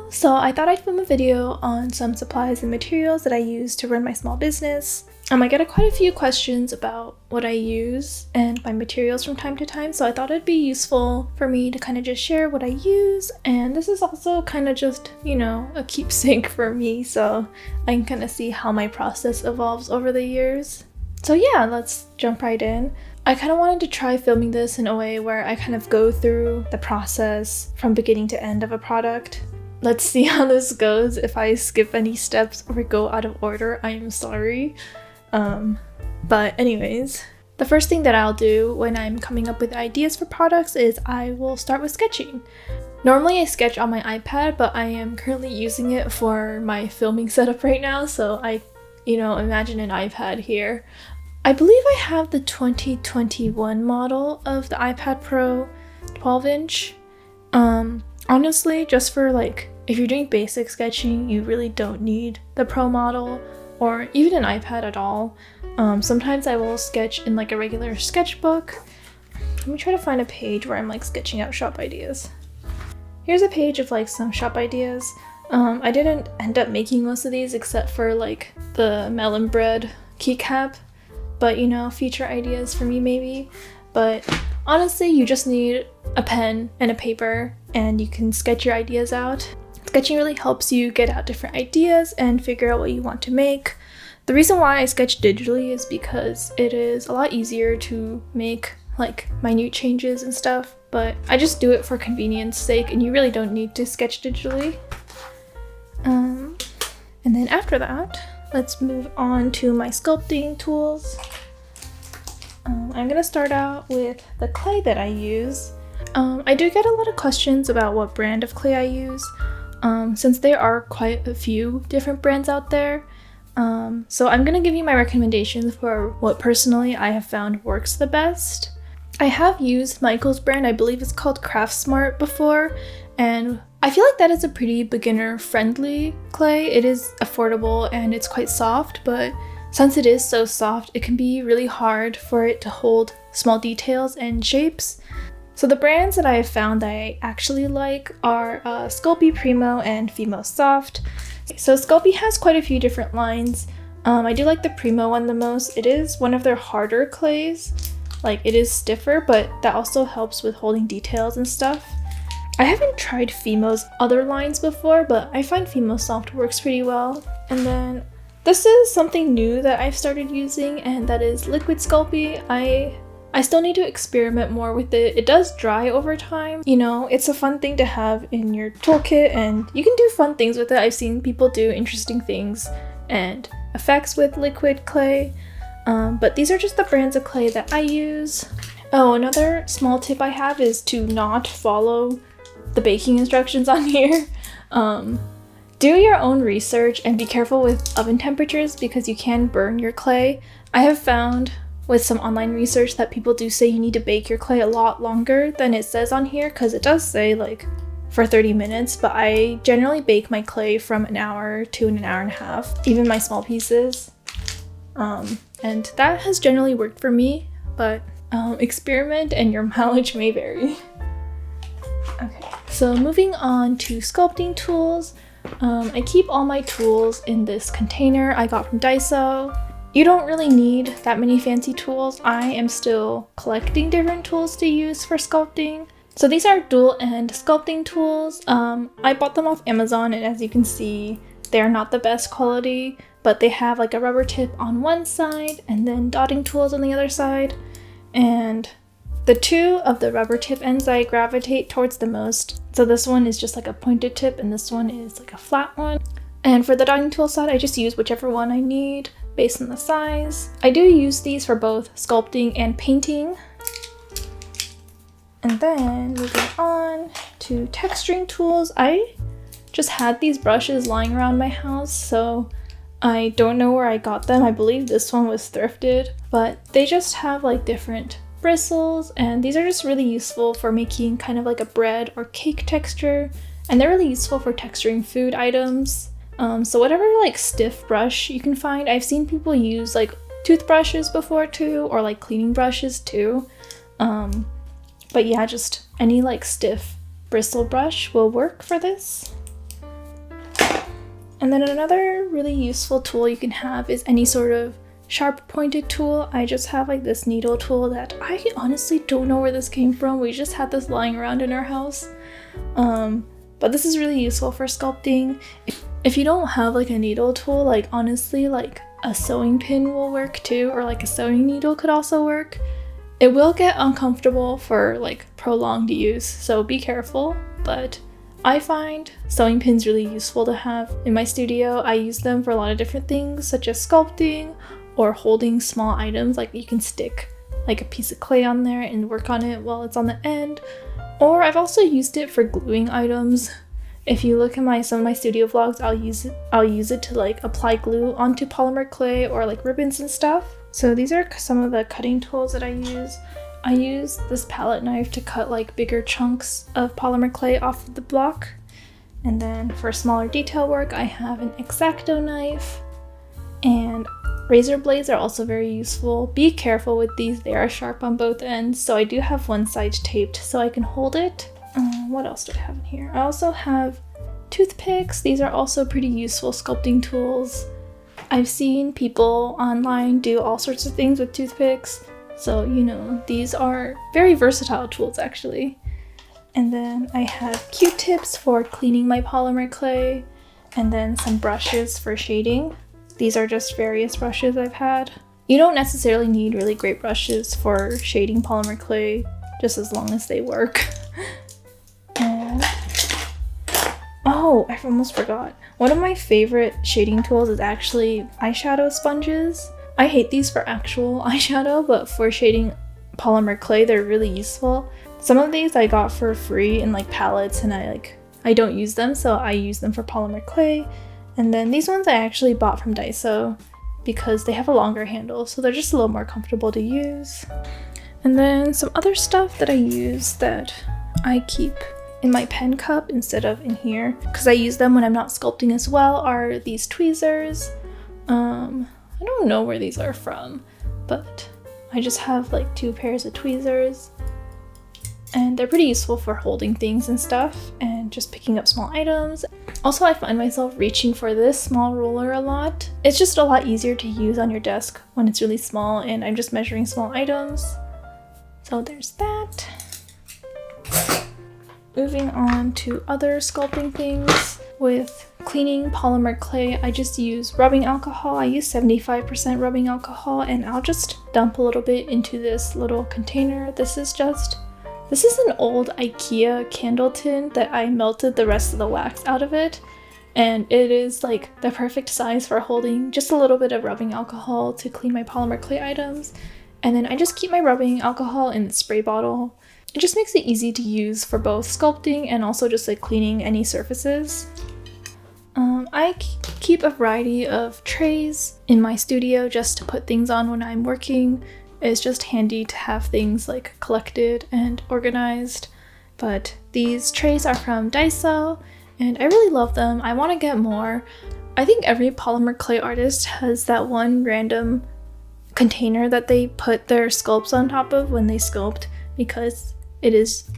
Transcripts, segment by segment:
So I thought I'd film a video on some supplies and materials that I use to run my small business. I get quite a few questions about what I use and my materials from time to time, so I thought it'd be useful for me to kind of just share what I use, and this is also kind of just, a keepsake for me, so I can kind of see how my process evolves over the years. So yeah, let's jump right in. I kind of wanted to try filming this in a way where I kind of go through the process from beginning to end of a product. Let's see how this goes. If I skip any steps or go out of order, I am sorry. But anyways, the first thing that I'll do when I'm coming up with ideas for products is I will start with sketching. Normally I sketch on my iPad, but I am currently using it for my filming setup right now, so I, imagine an iPad here. I believe I have the 2021 model of the iPad Pro 12-inch. Honestly, just for if you're doing basic sketching, you really don't need the Pro model or even an iPad at all. Sometimes I will sketch in a regular sketchbook. Let me try to find a page where I'm sketching out shop ideas. Here's a page of some shop ideas. I didn't end up making most of these except for the melon bread keycap, but future ideas for me maybe. But honestly, you just need a pen and a paper and you can sketch your ideas out. Sketching really helps you get out different ideas and figure out what you want to make. The reason why I sketch digitally is because it is a lot easier to make minute changes and stuff, but I just do it for convenience sake and you really don't need to sketch digitally. And then after that, let's move on to my sculpting tools. I'm gonna start out with the clay that I use. I do get a lot of questions about what brand of clay I use, since there are quite a few different brands out there. So I'm gonna give you my recommendations for what personally I have found works the best. I have used Michael's brand, I believe it's called Craft Smart before, and I feel like that is a pretty beginner-friendly clay. It is affordable and it's quite soft, but since it is so soft, it can be really hard for it to hold small details and shapes. So the brands that I have found that I actually like are Sculpey Primo and Fimo Soft. So Sculpey has quite a few different lines. I do like the Primo one the most. It is one of their harder clays. It is stiffer, but that also helps with holding details and stuff. I haven't tried Fimo's other lines before, but I find Fimo Soft works pretty well. And then this is something new that I've started using, and that is Liquid Sculpey. I still need to experiment more with it. It does dry over time. It's a fun thing to have in your toolkit and you can do fun things with it. I've seen people do interesting things and effects with liquid clay. But these are just the brands of clay that I use. Oh, another small tip I have is to not follow the baking instructions on here. Do your own research and be careful with oven temperatures because you can burn your clay. I have found with some online research that people do say you need to bake your clay a lot longer than it says on here, because it does say for 30 minutes, but I generally bake my clay from an hour to an hour and a half, even my small pieces. And that has generally worked for me, but experiment and your mileage may vary. Okay, so moving on to sculpting tools. I keep all my tools in this container I got from Daiso. You don't really need that many fancy tools. I am still collecting different tools to use for sculpting. So these are dual end sculpting tools. I bought them off Amazon, and as you can see, they are not the best quality, but they have a rubber tip on one side and then dotting tools on the other side. And the two of the rubber tip ends I gravitate towards the most. So this one is just a pointed tip and this one is a flat one. And for the dotting tool side, I just use whichever one I need based on the size. I do use these for both sculpting and painting. And then moving on to texturing tools, I just had these brushes lying around my house, so I don't know where I got them. I believe this one was thrifted, but they just have different bristles, and these are just really useful for making kind of a bread or cake texture, and they're really useful for texturing food items. So whatever stiff brush you can find. I've seen people use toothbrushes before too, or cleaning brushes too. But yeah, just any stiff bristle brush will work for this. And then another really useful tool you can have is any sort of sharp pointed tool. I just have like this needle tool that I honestly don't know where this came from. We just had this lying around in our house. But this is really useful for sculpting. If you don't have like a needle tool, like honestly, like a sewing pin will work too, or like a sewing needle could also work. It will get uncomfortable for like prolonged use, so be careful, but I find sewing pins really useful to have in my studio. I use them for a lot of different things, such as sculpting or holding small items. Like you can stick like a piece of clay on there and work on it while it's on the end. Or I've also used it for gluing items. If you look at some of my studio vlogs, I'll use it to like apply glue onto polymer clay or like ribbons and stuff. So these are some of the cutting tools that I use. I use this palette knife to cut like bigger chunks of polymer clay off of the block. And then for smaller detail work, I have an X-Acto knife, and razor blades are also very useful. Be careful with these, they are sharp on both ends. So I do have one side taped so I can hold it. What else do I have in here? I also have toothpicks. These are also pretty useful sculpting tools. I've seen people online do all sorts of things with toothpicks. So, you know, these are very versatile tools actually. And then I have Q-tips for cleaning my polymer clay, and then some brushes for shading. These are just various brushes I've had. You don't necessarily need really great brushes for shading polymer clay, just as long as they work. And oh, I almost forgot. One of my favorite shading tools is actually eyeshadow sponges. I hate these for actual eyeshadow, but for shading polymer clay, they're really useful. Some of these I got for free in like palettes, and I don't use them, so I use them for polymer clay. And then these ones I actually bought from Daiso because they have a longer handle, so they're just a little more comfortable to use. And then some other stuff that I use that I keep in my pen cup instead of in here, because I use them when I'm not sculpting as well, are these tweezers. I don't know where these are from, but I just have like 2 pairs of tweezers, and they're pretty useful for holding things and stuff and just picking up small items. Also, I find myself reaching for this small ruler a lot. It's just a lot easier to use on your desk when it's really small and I'm just measuring small items. So there's that. Moving on to other sculpting things. With cleaning polymer clay, I just use rubbing alcohol. I use 75% rubbing alcohol, and I'll just dump a little bit into this little container. This is an old IKEA candle tin that I melted the rest of the wax out of it, and it is like the perfect size for holding just a little bit of rubbing alcohol to clean my polymer clay items. And then I just keep my rubbing alcohol in the spray bottle. It just makes it easy to use for both sculpting and also just like cleaning any surfaces. I keep a variety of trays in my studio just to put things on when I'm working. It's just handy to have things like collected and organized. But these trays are from Daiso, and I really love them. I want to get more. I think every polymer clay artist has that one random container that they put their sculpts on top of when they sculpt, because it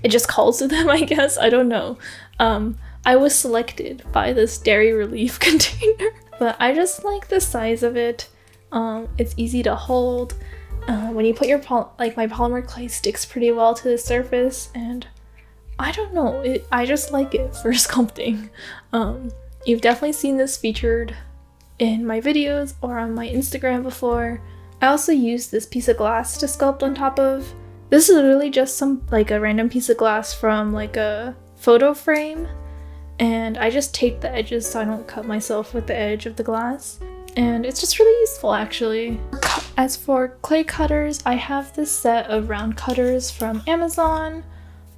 just calls to them, I guess. I don't know. I was selected by this dairy relief container, but I just like the size of it. It's easy to hold. When you put your my polymer clay sticks pretty well to the surface, and I don't know, I just like it for sculpting. You've definitely seen this featured in my videos or on my Instagram before. I also use this piece of glass to sculpt on top of. This is literally just a random piece of glass from like a photo frame, and I just tape the edges so I don't cut myself with the edge of the glass. And it's just really useful actually. As for clay cutters, I have this set of round cutters from Amazon.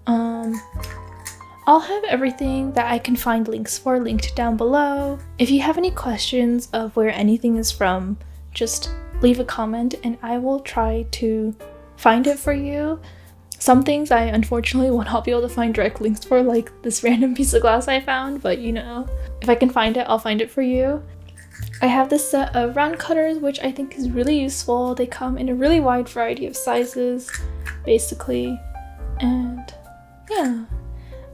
I'll have everything that I can find links for linked down below. If you have any questions of where anything is from, just leave a comment and I will try to find it for you. Some things I unfortunately will not be able to find direct links for, like this random piece of glass I found, but you know, if I can find it, I'll find it for you. I have this set of round cutters, which I think is really useful. They come in a really wide variety of sizes, basically, and yeah.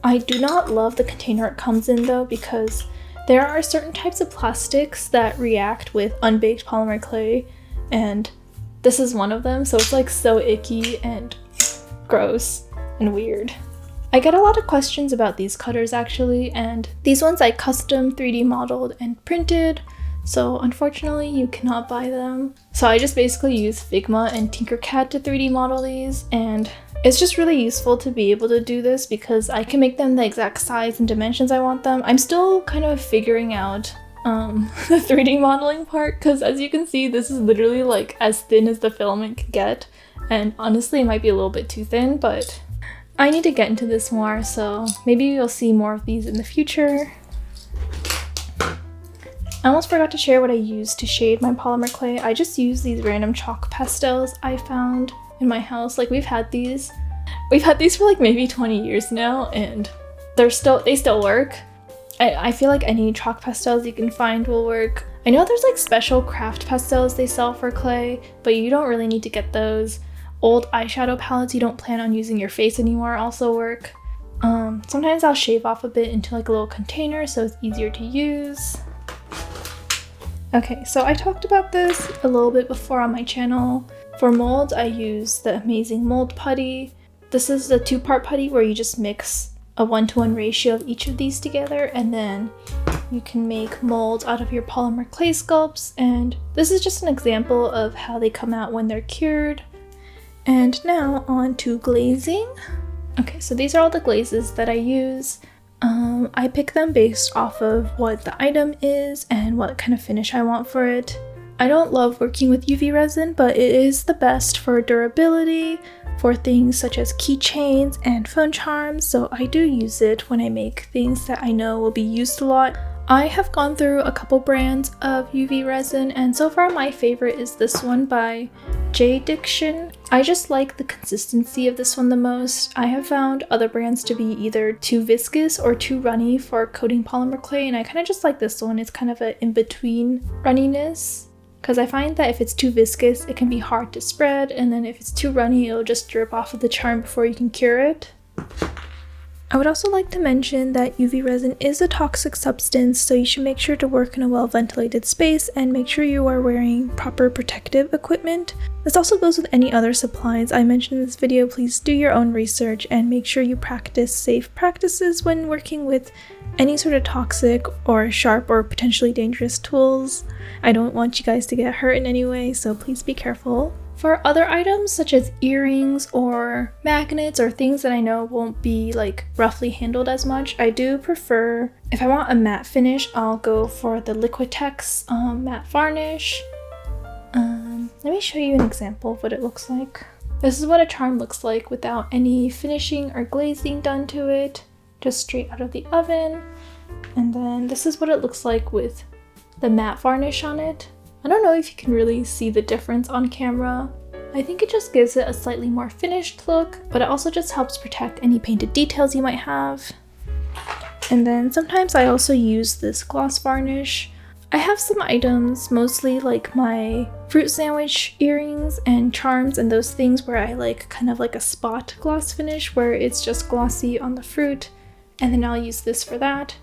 I do not love the container it comes in though, because There are certain types of plastics that react with unbaked polymer clay, and this is one of them, so it's like so icky and gross and weird. I get a lot of questions about these cutters actually, and these ones I custom 3D modeled and printed, so unfortunately you cannot buy them. So I just basically use Figma and Tinkercad to 3D model these, and it's just really useful to be able to do this because I can make them the exact size and dimensions I want them. I'm still kind of figuring out the 3D modeling part, because as you can see, this is literally like as thin as the filament can get, and honestly it might be a little bit too thin, but I need to get into this more, so maybe you'll see more of these in the future. I almost forgot to share what I used to shade my polymer clay. I just use these random chalk pastels I found in my house. Like, we've had these for like maybe 20 years now, and they still work. I feel like any chalk pastels you can find will work. I know there's like special craft pastels they sell for clay, but you don't really need to get those. Old eyeshadow palettes you don't plan on using your face anymore also work. Sometimes I'll shave off a bit into like a little container so it's easier to use. Okay, so I talked about this a little bit before on my channel. For molds, I use the amazing mold putty. This is the 2-part putty where you just mix a 1-to-1 ratio of each of these together, and then you can make molds out of your polymer clay sculpts, and this is just an example of how they come out when they're cured. And now on to glazing. Okay, so these are all the glazes that I use. I pick them based off of what the item is and what kind of finish I want for it. I don't love working with UV resin, but it is the best for durability, for things such as keychains and phone charms, so I do use it when I make things that I know will be used a lot. I have gone through a couple brands of UV resin, and so far my favorite is this one by J Diction. I just like the consistency of this one the most. I have found other brands to be either too viscous or too runny for coating polymer clay, and I kind of just like this one. It's kind of an in-between runniness, because I find that if it's too viscous, it can be hard to spread, and then if it's too runny, it'll just drip off of the charm before you can cure it. I would also like to mention that UV resin is a toxic substance, so you should make sure to work in a well-ventilated space and make sure you are wearing proper protective equipment. This also goes with any other supplies I mentioned in this video. Please do your own research and make sure you practice safe practices when working with any sort of toxic or sharp or potentially dangerous tools. I don't want you guys to get hurt in any way, so please be careful. For other items such as earrings or magnets or things that I know won't be like roughly handled as much, I do prefer, if I want a matte finish, I'll go for the Liquitex matte varnish. Let me show you an example of what it looks like. This is what a charm looks like without any finishing or glazing done to it, just straight out of the oven. And then this is what it looks like with the matte varnish on it. I don't know if you can really see the difference on camera. I think it just gives it a slightly more finished look, but it also just helps protect any painted details you might have. And then sometimes I also use this gloss varnish. I have some items, mostly like my fruit sandwich earrings and charms and those things where I like kind of like a spot gloss finish where it's just glossy on the fruit, and then I'll use this for that.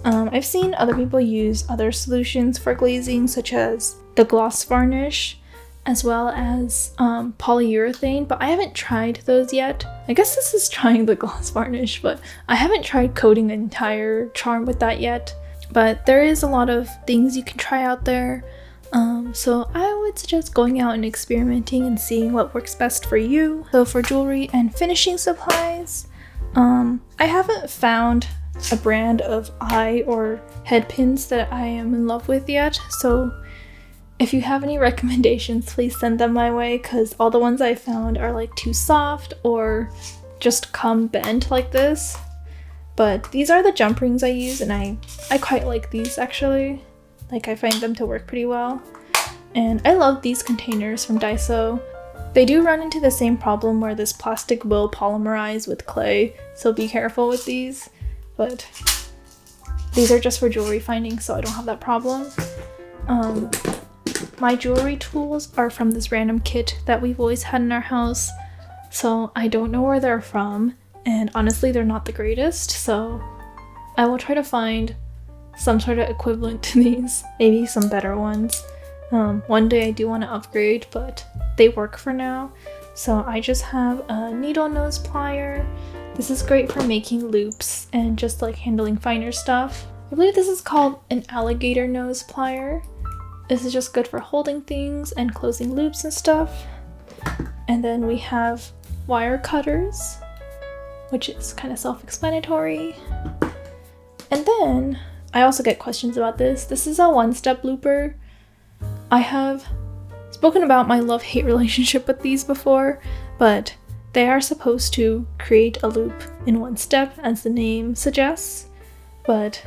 I've seen other people use other solutions for glazing, such as the gloss varnish, as well as polyurethane, but I haven't tried those yet. I guess this is trying the gloss varnish, but I haven't tried coating an entire charm with that yet. But there is a lot of things you can try out there, so I would suggest going out and experimenting and seeing what works best for you. So for jewelry and finishing supplies, I haven't found a brand of eye or head pins that I am in love with yet, so if you have any recommendations, please send them my way, because all the ones I found are like too soft or just come bent like this. But these are the jump rings I use, and I quite like these actually. Like, I find them to work pretty well. And I love these containers from Daiso. They do run into the same problem where this plastic will polymerize with clay, so be careful with these. But these are just for jewelry finding, so I don't have that problem. My jewelry tools are from this random kit that we've always had in our house, so I don't know where they're from, and honestly they're not the greatest, so I will try to find some sort of equivalent to these, maybe some better ones. One day I do want to upgrade, but they work for now. So I just have a needle nose plier. This is great for making loops and just like handling finer stuff. I believe this is called an alligator nose plier. This is just good for holding things and closing loops and stuff. And then we have wire cutters, which is kind of self-explanatory. And then I also get questions about this. This is a one-step looper. I have spoken about my love-hate relationship with these before, but they are supposed to create a loop in one step, as the name suggests. But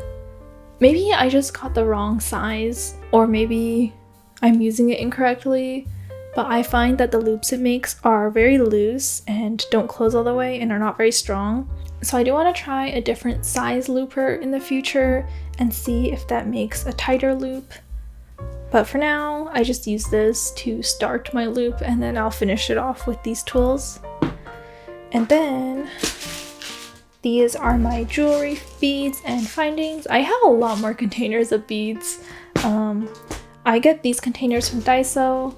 maybe I just got the wrong size, or maybe I'm using it incorrectly, but I find that the loops it makes are very loose and don't close all the way and are not very strong. So I do want to try a different size looper in the future and see if that makes a tighter loop. But for now, I just use this to start my loop, and then I'll finish it off with these tools. And then these are my jewelry, beads, and findings. I have a lot more containers of beads. I get these containers from Daiso.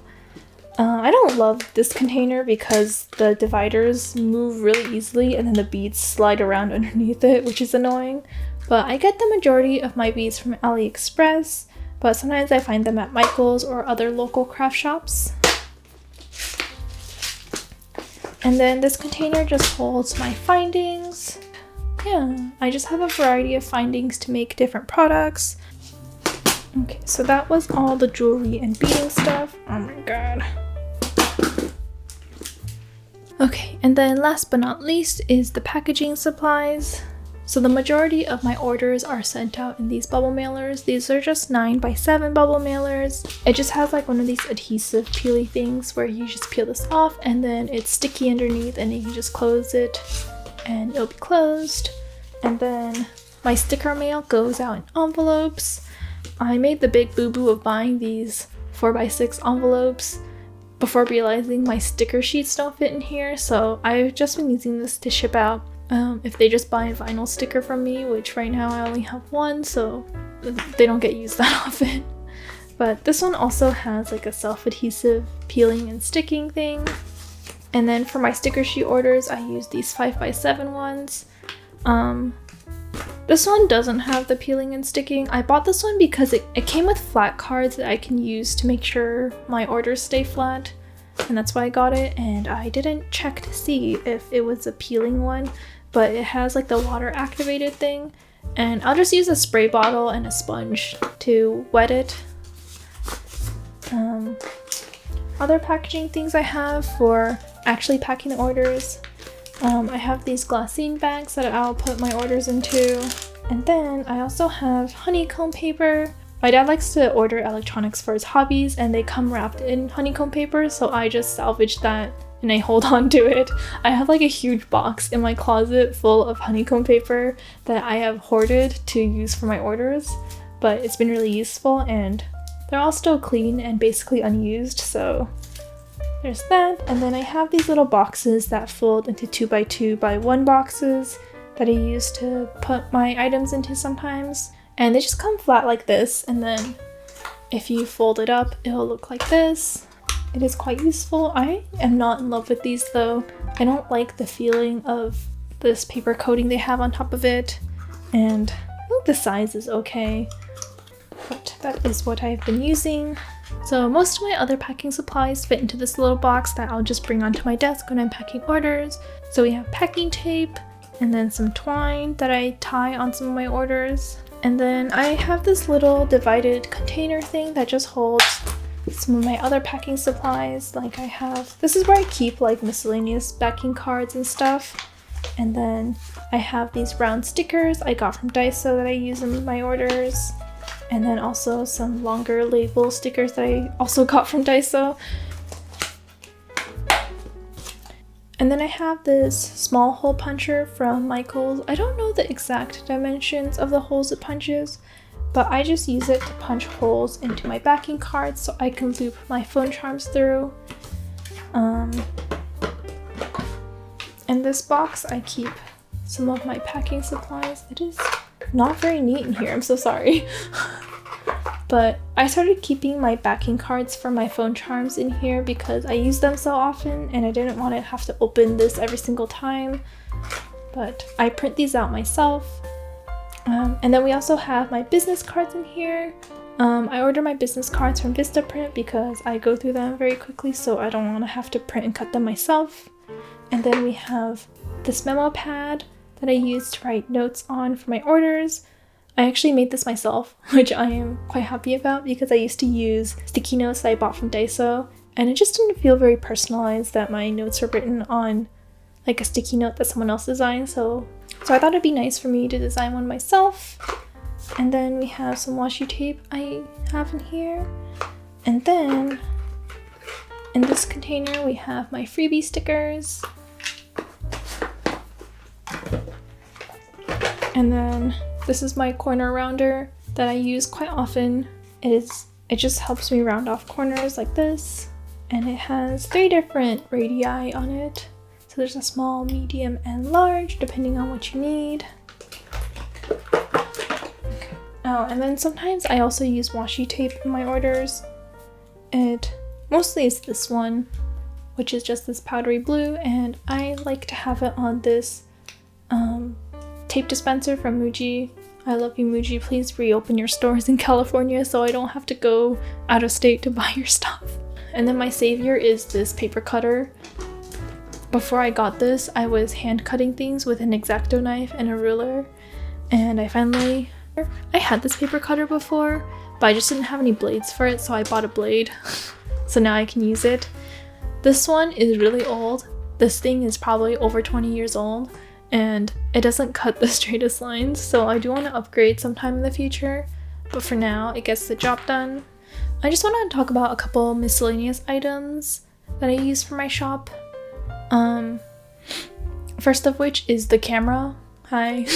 I don't love this container because the dividers move really easily and then the beads slide around underneath it, which is annoying. But I get the majority of my beads from AliExpress, but sometimes I find them at Michael's or other local craft shops. And then this container just holds my findings. Yeah, I just have a variety of findings to make different products. Okay, so that was all the jewelry and beading stuff. Oh my god. Okay, and then last but not least is the packaging supplies. So the majority of my orders are sent out in these bubble mailers. These are just 9x7 bubble mailers. It just has like one of these adhesive peely things where you just peel this off and then it's sticky underneath and you can just close it and it'll be closed. And then my sticker mail goes out in envelopes. I made the big boo-boo of buying these 4x6 envelopes before realizing my sticker sheets don't fit in here, so I've just been using this to ship out if they just buy a vinyl sticker from me, which right now I only have one, so they don't get used that often. But this one also has like a self-adhesive peeling and sticking thing. And then for my sticker sheet orders, I use these 5x7 ones. This one doesn't have the peeling and sticking. I bought this one because it came with flat cards that I can use to make sure my orders stay flat, and that's why I got it. And I didn't check to see if it was a peeling one, but it has like the water activated thing, and I'll just use a spray bottle and a sponge to wet it. Other packaging things I have for actually packing the orders. I have these glassine bags that I'll put my orders into. And then I also have honeycomb paper. My dad likes to order electronics for his hobbies and they come wrapped in honeycomb paper, so I just salvaged that and I hold on to it. I have like a huge box in my closet full of honeycomb paper that I have hoarded to use for my orders, but it's been really useful and they're all still clean and basically unused, so there's that. And then I have these little boxes that fold into 2x2x1 boxes that I use to put my items into sometimes. And they just come flat like this, and then if you fold it up, it'll look like this. It is quite useful. I am not in love with these though. I don't like the feeling of this paper coating they have on top of it, and I think the size is okay, but that is what I've been using. So most of my other packing supplies fit into this little box that I'll just bring onto my desk when I'm packing orders. So we have packing tape, and then some twine that I tie on some of my orders. And then I have this little divided container thing that just holds some of my other packing supplies. Like this is where I keep like miscellaneous backing cards and stuff. And then I have these round stickers I got from Daiso that I use in my orders. And then also some longer label stickers that I also got from Daiso. And then I have this small hole puncher from Michael's. I don't know the exact dimensions of the holes it punches, but I just use it to punch holes into my backing cards so I can loop my phone charms through. In this box I keep some of my packing supplies. It is not very neat in here. I'm so sorry. But I started keeping my backing cards for my phone charms in here because I use them so often and I didn't want to have to open this every single time. But I print these out myself. And then we also have my business cards in here. I order my business cards from Vistaprint because I go through them very quickly, so I don't want to have to print and cut them myself. And then we have this memo pad that I use to write notes on for my orders. I actually made this myself, which I am quite happy about because I used to use sticky notes that I bought from Daiso, and it just didn't feel very personalized that my notes were written on like a sticky note that someone else designed, so I thought it'd be nice for me to design one myself. And then we have some washi tape I have in here. And then in this container we have my freebie stickers. And then this is my corner rounder that I use quite often. It just helps me round off corners like this. And it has 3 different radii on it. So there's a small, medium, and large, depending on what you need. Oh, and then sometimes I also use washi tape in my orders. It mostly is this one, which is just this powdery blue, and I like to have it on this tape dispenser from Muji. I love you, Muji. Please reopen your stores in California so I don't have to go out of state to buy your stuff. And then my savior is this paper cutter. Before I got this, I was hand cutting things with an X-Acto knife and a ruler, and I had this paper cutter before, but I just didn't have any blades for it, so I bought a blade. So now I can use it. This one is really old. This thing is probably over 20 years old, and it doesn't cut the straightest lines, so I do want to upgrade sometime in the future, but for now it gets the job done. I just want to talk about a couple miscellaneous items that I use for my shop. First of which is the camera. Hi.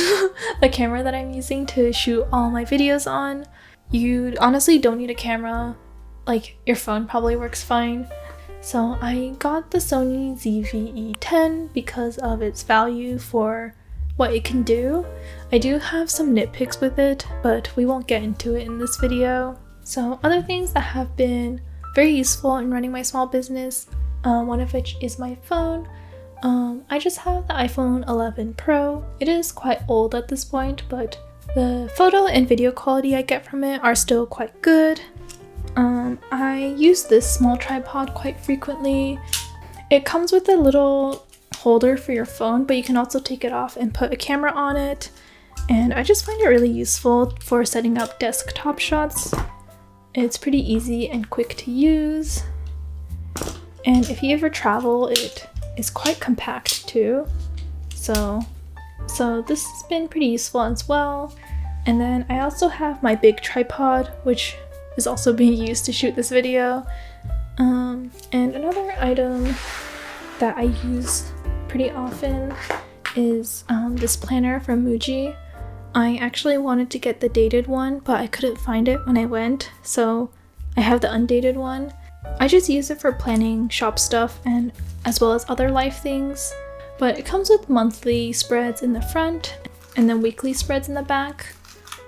The camera that I'm using to shoot all my videos on. You honestly don't need a camera. Like, your phone probably works fine. So I got the Sony ZV-E10 because of its value for what it can do. I do have some nitpicks with it, but we won't get into it in this video. So other things that have been very useful in running my small business, one of which is my phone. I just have the iPhone 11 Pro. It is quite old at this point, but the photo and video quality I get from it are still quite good. I use this small tripod quite frequently. It comes with a little holder for your phone, but you can also take it off and put a camera on it. And I just find it really useful for setting up desktop shots. It's pretty easy and quick to use. And if you ever travel, it is quite compact too. So this has been pretty useful as well. And then I also have my big tripod, which is also being used to shoot this video. And another item that I use pretty often is this planner from Muji. I actually wanted to get the dated one, but I couldn't find it when I went, so I have the undated one. I just use it for planning shop stuff and as well as other life things, but it comes with monthly spreads in the front and then weekly spreads in the back.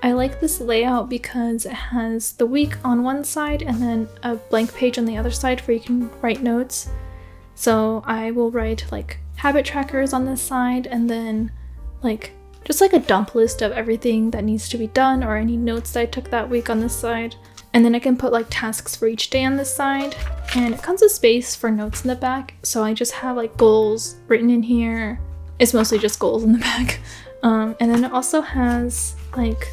I like this layout because it has the week on one side and then a blank page on the other side where you can write notes. So I will write like habit trackers on this side and then like just like a dump list of everything that needs to be done or any notes that I took that week on this side. And then I can put like tasks for each day on this side. And it comes with space for notes in the back. So I just have like goals written in here. It's mostly just goals in the back. And then it also has like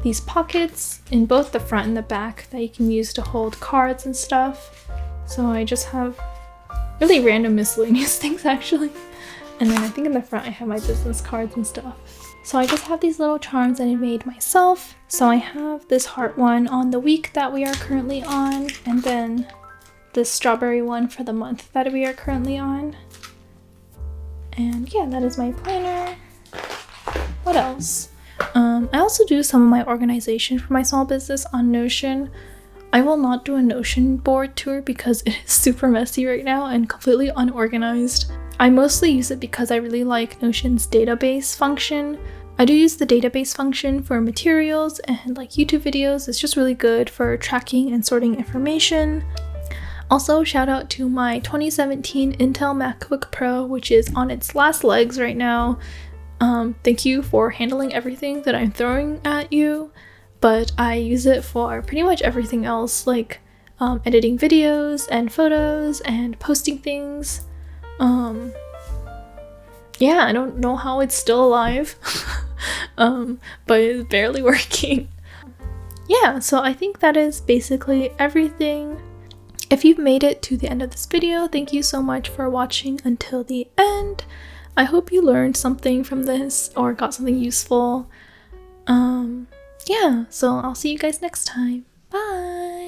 these pockets in both the front and the back that you can use to hold cards and stuff. So I just have really random miscellaneous things actually. And then I think in the front I have my business cards and stuff. So I just have these little charms that I made myself. So I have this heart one on the week that we are currently on, and then this strawberry one for the month that we are currently on. And yeah, that is my planner. What else? I also do some of my organization for my small business on Notion. I will not do a Notion board tour because it is super messy right now and completely unorganized. I mostly use it because I really like Notion's database function. I do use the database function for materials, and like YouTube videos, it's just really good for tracking and sorting information. Also, shout out to my 2017 Intel MacBook Pro, which is on its last legs right now. Thank you for handling everything that I'm throwing at you, but I use it for pretty much everything else, like editing videos and photos and posting things. Yeah, I don't know how it's still alive, but it's barely working. Yeah, so I think that is basically everything. If you've made it to the end of this video, thank you so much for watching until the end. I hope you learned something from this or got something useful. Yeah, so I'll see you guys next time. Bye!